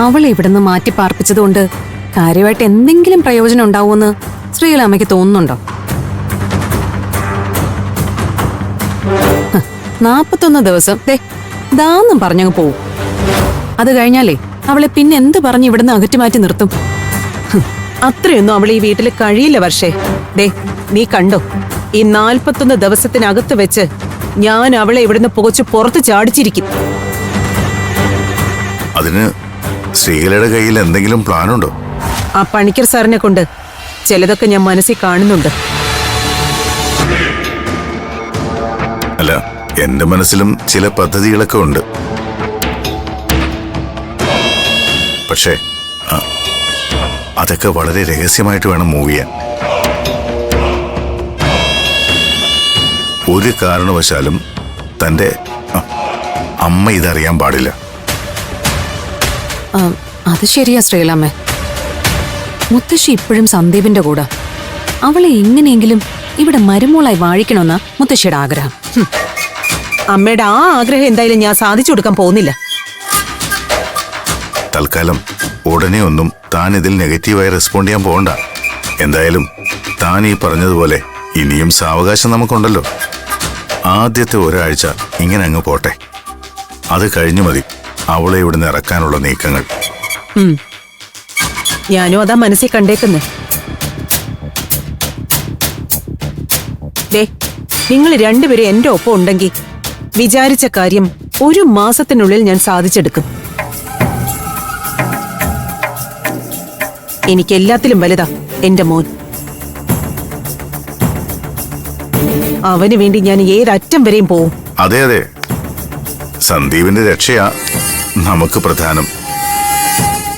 അവളെ ഇവിടുന്ന് മാറ്റി പാർപ്പിച്ചതുകൊണ്ട് കാര്യമായിട്ട് എന്തെങ്കിലും പ്രയോജനം ഉണ്ടാവുമെന്ന് ശ്രീകലാമ്മയ്ക്ക് തോന്നുന്നുണ്ടോ? 41 ദിവസം ദാന്നും പറഞ്ഞങ്ങ് പോവും. അത് കഴിഞ്ഞാലേ അവളെ പിന്നെ എന്ത് പറഞ്ഞ് ഇവിടുന്ന് അകറ്റി നിർത്തും? അത്രയൊന്നും അവൾ ഈ വീട്ടിൽ കഴിയില്ല വർഷേ. നീ കണ്ടോ, ഈ 41 ദിവസത്തിനകത്ത് വെച്ച് ഞാൻ അവളെ ഇവിടുന്ന് പുകച്ച് പുറത്ത് ചാടിച്ചിരിക്കും. അതിന് ശ്രീകലയുടെ കയ്യിൽ എന്തെങ്കിലും പ്ലാനുണ്ടോ? ആ പണിക്കർ സാറിനെ കൊണ്ട് ചിലതൊക്കെ ഞാൻ മനസ്സിൽ കാണുന്നുണ്ട്. അല്ല, എന്റെ മനസ്സിലും ചില പദ്ധതികളൊക്കെ ഉണ്ട്. പക്ഷേ അതൊക്കെ വളരെ രഹസ്യമായിട്ട് വേണം മൂവ് ചെയ്യാൻ. ഒരു കാരണവശാലും തന്റെ അമ്മ ഇതറിയാൻ പാടില്ല. അത് ശരിയാ ശ്രീകലാമ്മേ. മുത്തശ്ശി ഇപ്പോഴും സന്ദീപിന്റെ കൂടെ. അവളെ എങ്ങനെയെങ്കിലും ഇവിടെ മരുമോളായി വാഴിക്കണമെന്ന മുത്തശ്ശിയുടെ ആഗ്രഹം. അമ്മയുടെ ആ ആഗ്രഹം എന്തായാലും ഞാൻ സാധിച്ചു കൊടുക്കാൻ പോകുന്നില്ല. തൽക്കാലം ഉടനെ ഒന്നും താൻ ഇതിൽ നെഗറ്റീവായി റെസ്പോണ്ട് ചെയ്യാൻ പോകണ്ട. എന്തായാലും താൻ ഈ പറഞ്ഞതുപോലെ ഇനിയും സാവകാശം നമുക്കുണ്ടല്ലോ. ആദ്യത്തെ ഒരാഴ്ച ഇങ്ങനെ അങ്ങ് പോട്ടെ. അത് കഴിഞ്ഞു മതി അവളെ ഇവിടുന്ന് ഇറക്കാനുള്ള നീക്കങ്ങൾ. ഞാനും അതാ മനസ്സിൽ കണ്ടേക്കുന്നു. നിങ്ങൾ രണ്ടുപേരും എന്റെ ഒപ്പം ഉണ്ടെങ്കിൽ വിചാരിച്ച കാര്യം 1 മാസത്തിനുള്ളിൽ ഞാൻ സാധിച്ചെടുക്കും. എനിക്കെല്ലാത്തിലും വലുതാ എന്റെ മോൻ. അവന് വേണ്ടി ഞാൻ ഏതറ്റം വരെയും പോവും. അതെ അതെ, സന്ദീപിന്റെ രക്ഷയാ നമുക്ക് പ്രധാനം,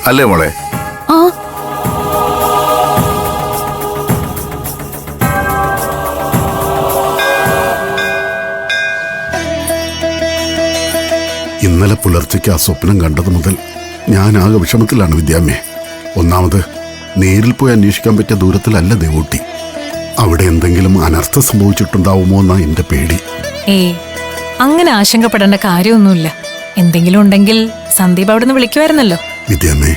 അല്ലേ മോളെ? ആ ഇന്നലെ പുലർച്ചയ്ക്ക് ആ സ്വപ്നം കണ്ടത് മുതൽ ഞാൻ ആകെ വിഷമത്തിലാണ് വിദ്യാമ്മേ. ഒന്നാമത് നേരിൽ പോയി അന്വേഷിക്കാൻ പറ്റിയ ദൂരത്തിലല്ല ദേവൂട്ടി. അവിടെ എന്തെങ്കിലും അനർത്ഥം സംഭവിച്ചിട്ടുണ്ടാവുമോ എന്നാ എന്റെ പേടി. അങ്ങനെ ആശങ്കപ്പെടേണ്ട കാര്യമൊന്നുമില്ല. എന്തെങ്കിലും ഉണ്ടെങ്കിൽ സന്ദീപ് അവിടുന്ന് വിളിക്കുമായിരുന്നല്ലോ. വിദ്യാമ്മേ,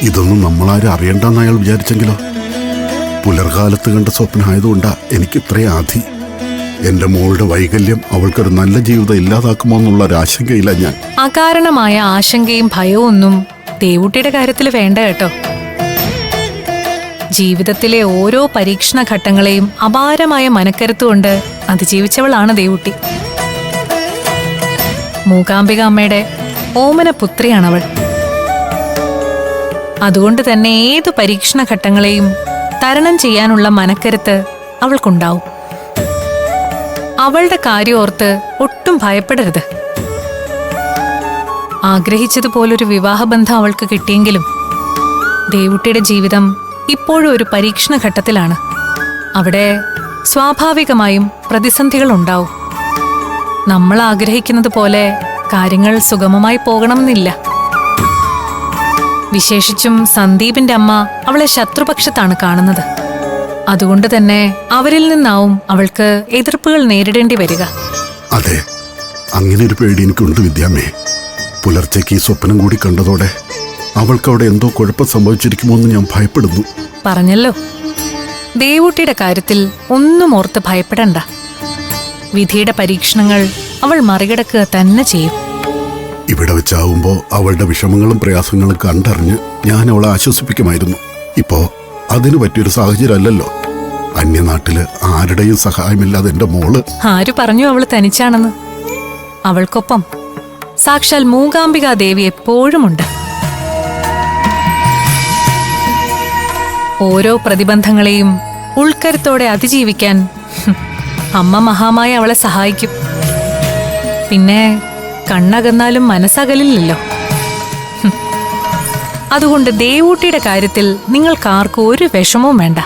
ഇതൊന്നും നമ്മളാരും അറിയണ്ടെന്ന് അയാൾ വിചാരിച്ചെങ്കിലോ? പുലർകാലത്ത് കണ്ട സ്വപ്നമായതുകൊണ്ടാ എനിക്ക് ഇത്രയും ആധി. എന്റെ മോളുടെ വൈകല്യം അവൾക്കൊരു നല്ല ജീവിതം ഇല്ലാതാക്കുമോ എന്നുള്ള ഒരാശങ്കയില്ല ഞാൻ. അകാരണമായ ആശങ്കയും ഭയവും ഒന്നും ദേവൂട്ടിയുടെ കാര്യത്തിൽ വേണ്ട കേട്ടോ. ജീവിതത്തിലെ ഓരോ പരീക്ഷണ ഘട്ടങ്ങളെയും അപാരമായ മനക്കരുത്തുകൊണ്ട് അതിജീവിച്ചവളാണ് ദേവൂട്ടി. മൂകാംബിക അമ്മയുടെ ഓമന പുത്രിയാണവൾ. അതുകൊണ്ട് തന്നെ ഏതു പരീക്ഷണ ഘട്ടങ്ങളെയും തരണം ചെയ്യാനുള്ള മനക്കരുത്ത് അവൾക്കുണ്ടാവും. അവളുടെ കാര്യം ഓർത്ത് ഒട്ടും ഭയപ്പെടരുത്. ആഗ്രഹിച്ചതുപോലൊരു വിവാഹബന്ധം അവൾക്ക് കിട്ടിയെങ്കിലും ദേവൂട്ടിയുടെ ജീവിതം ഇപ്പോഴും ഒരു പരീക്ഷണ ഘട്ടത്തിലാണ്. അവിടെ സ്വാഭാവികമായും പ്രതിസന്ധികൾ ഉണ്ടാവും. നമ്മൾ ആഗ്രഹിക്കുന്നത് പോലെ കാര്യങ്ങൾ സുഗമമായി പോകണമെന്നില്ല. വിശേഷിച്ചും സന്ദീപിന്റെ അമ്മ അവളെ ശത്രുപക്ഷത്താണ് കാണുന്നത്. അതുകൊണ്ട് തന്നെ അവരിൽ നിന്നാവും അവൾക്ക് എതിർപ്പുകൾ നേരിടേണ്ടി വരിക. അതെ, അങ്ങനെ ഒരു പേടി എനിക്കുണ്ട് വിദ്യാമ്മേ. പുലർച്ചയ്ക്ക് ഈ സ്വപ്നം കൂടി കണ്ടതോടെ അവൾക്ക് അവിടെ എന്തോ കുഴപ്പം സംഭവിച്ചിരിക്കുമോ എന്ന് ഞാൻ ഭയപ്പെടുന്നു. പറഞ്ഞല്ലോ, ദേവൂട്ടിയുടെ കാര്യത്തിൽ ഒന്നും ഓർത്ത് ഭയപ്പെടണ്ട. വിധിയുടെ പരീക്ഷണങ്ങൾ അവൾ മറികടക്കുക തന്നെ ചെയ്യും. ഇവിടെ വെച്ചാവുമ്പോ അവളുടെ വിഷമങ്ങളും പ്രയാസങ്ങളും കണ്ടറിഞ്ഞ് ഞാൻ അവളെ ആശ്വസിപ്പിക്കുമായിരുന്നു. ഇപ്പോ അതിനു പറ്റിയൊരു സാഹചര്യം അല്ലല്ലോ. അന്യനാട്ടില് ആരുടെയും സഹായമില്ലാതെ എന്റെ മോള്. ആര് പറഞ്ഞു അവള് തനിച്ചാണെന്ന്? അവൾക്കൊപ്പം സാക്ഷാൽ മൂകാംബികാ ദേവി എപ്പോഴുമുണ്ട്. ഓരോ പ്രതിബന്ധങ്ങളെയും ഉൾക്കരുത്തോടെ അതിജീവിക്കാൻ അമ്മ മഹാമായ അവളെ സഹായിക്കും. പിന്നെ കണ്ണകന്നാലും മനസ്സകലില്ലല്ലോ. അതുകൊണ്ട് ദേവൂട്ടിയുടെ കാര്യത്തിൽ നിങ്ങൾക്കാർക്കും ഒരു വിഷമവും വേണ്ട.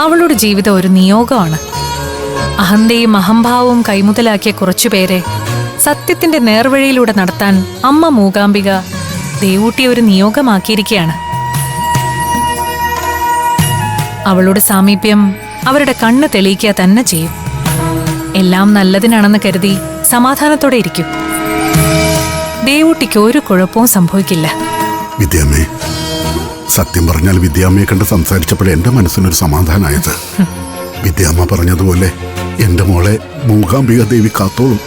അവളുടെ ജീവിതം ഒരു നിയോഗമാണ്. അഹന്തയും അഹംഭാവവും കൈമുതലാക്കിയ കുറച്ചുപേരെ സത്യത്തിന്റെ നേർവഴിയിലൂടെ നടത്താൻ അമ്മ മൂകാംബിക ദേവൂട്ടിയെ ഒരു നിയോഗമാക്കിയിരിക്കുകയാണ്. അവളുടെ സാമീപ്യം അവരുടെ കണ്ണ് തെളിയിക്കുക തന്നെ ചെയ്യും. എല്ലാം നല്ലതിനാണെന്ന് കരുതി സമാധാനത്തോടെ ഇരിക്കൂ. ദേവൂട്ടിക്ക് ഒരു കുഴപ്പവും സംഭവിക്കില്ല. വിദ്യാമ്മേ, സത്യം പറഞ്ഞാൽ വിദ്യാമ്മയെ കണ്ട് സംസാരിച്ചപ്പോഴേ എന്റെ മനസ്സിനൊരു സമാധാനമായത്. വിദ്യാമ്മ പറഞ്ഞതുപോലെ എന്റെ മോളെ മൂകാംബിക ദേവി കാത്തോളും.